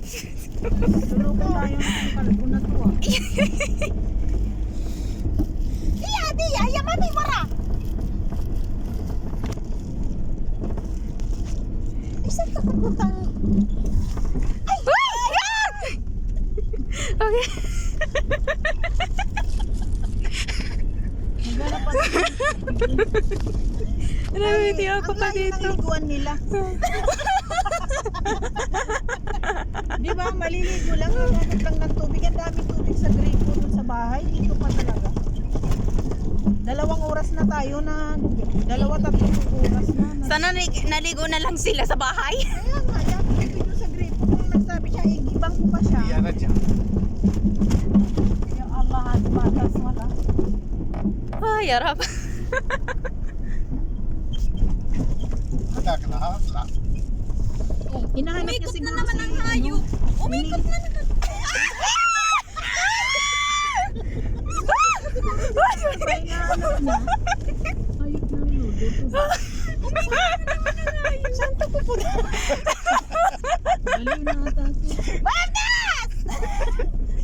Tulungan tayo ng kalbo na to ah. Iya, ya mami wara. Isa ka pagutang. Ay! Okay. Magana pa. Nabiti ako pa Ang layo dito. ng liguan nila. Di ba, maliligo lang, hanap lang ng tubig. Ang daming tubig sa gripo dun sa bahay. Dito pa talaga. 2 oras na tayo na, 2-3 oras na. Sana naligo na lang sila sa bahay. Kaya nga, yung tubig dun sa gripo. Kung nagsabi siya, igibang ko pa siya. يا رجع Ya Allah, at batas wala. Ay, harap. هذاك النهار لا Hinahanap niya Umikot na siguro naman si, ang hayop. Umikot na naman. Kaya hinahanap niya. Hayop na ludo to. Saan to pupunta? Galing na ata to. Batas!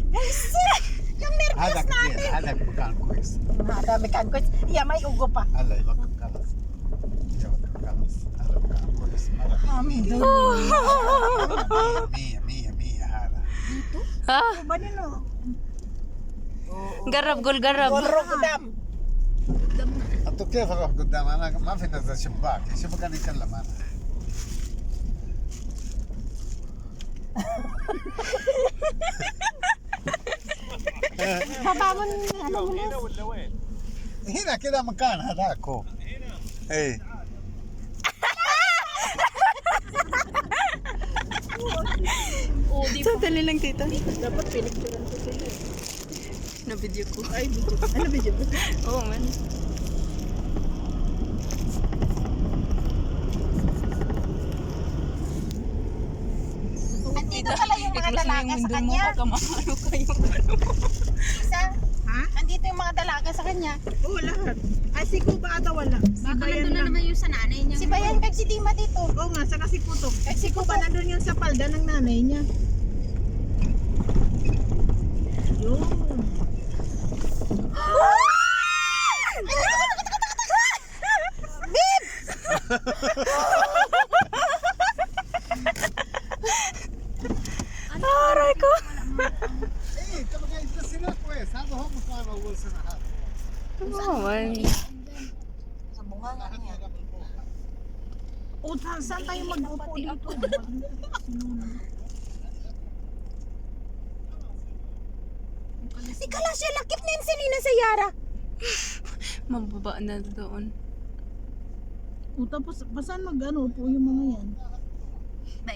Guys, yung nervyos هذاك natin. زين هذاك مكان كويس Dami kan ko. Iya, may ugo pa. هلا يوقف خلاص يوقف خلاص هذا مكان كويس مرة مية مية مية هذا Ha? Ba nino? Garab, gol, garab. Goro gudam. انتوا كيف اروح قدام انا ما في نزل شباك شوف كان يتكلم انا Babamon, ano mo na? هنا كذا مكان هذاك هو ايه Sandali lang, tita. Dapat pinicturean ko sila. Na-video ko. Ay, video. Ano video? Oo, man. Andito pala yung mga dalaga sa kanya. Kamahalo kayo. Isa, Ha? andito yung mga dalaga sa kanya. Oo, lahat. Ay, si Kuba ata wala. Si Baka Bayan nandun na lang. naman yung sa nanay niya. Si Bayan kag si Dima dito. Oo nga, saka si Puto. Kag si Si Kuba Kuba. nandun yun sa palda ng nanay niya. Yun. Aray ko. ايه طب جايز بس هنا كويس هذا هو مكان اول سنه هذا Oo, man. Sa bunga nga niya. O, saan tayo mag-upo dito? Ikala siya lakip nin sinina sa Yara. Mababa na doon. O, tapos, saan mag-ano upo yung mga yan?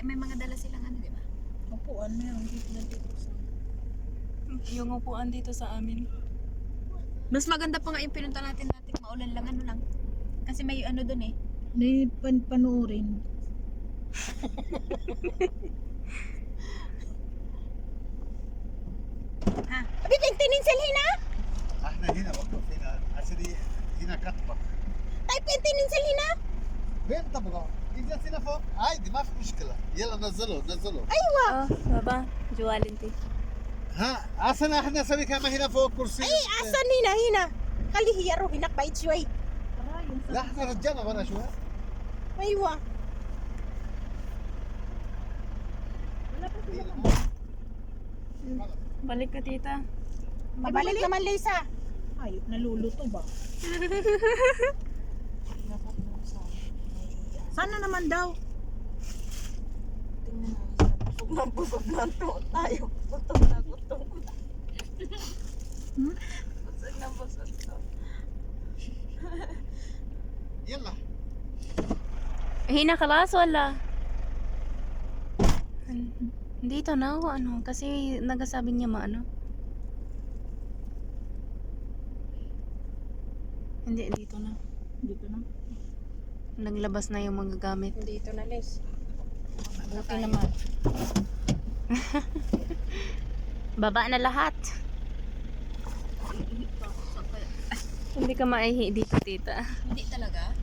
May mga dala silang ano, di ba? Upuan meron dito na dito. Yung upuan dito sa amin. Mas maganda pa nga yung pinunta natin maulan lang ano lang. Kasi may ano doon eh. May panoorin. Ha? Abi tinin silhina? احنا هنا وقف هنا عشان هنا كتبه Tay tinin silhina? وين تبغى؟ اجلس هنا فوق عادي ما في مشكله يلا نزلوا نزلوا Aywa. Oh, baba. Jualin ti. ها اصلا احنا نسوي كمان هنا فوق كرسي Ay, asan hina? Kalihiya ro hinak bait siya. لا احنا رجعنا ورا شوي Aywa. Balik ka, tita. Mabalik naman Lisa. Hayop, naluluto ba? Sana naman daw. Busog na to tayo. Gutom na gutom. Busog na busog to. يلا Hina kalas, wala. Dito na ako, ano, kasi nagasabi niya maano. Hindi, dito na. Dito na. Naglabas na yung mga gamit. Dito na Les. Okay naman. Baba na lahat. Hindi ka maihi dito, tita. Hindi talaga.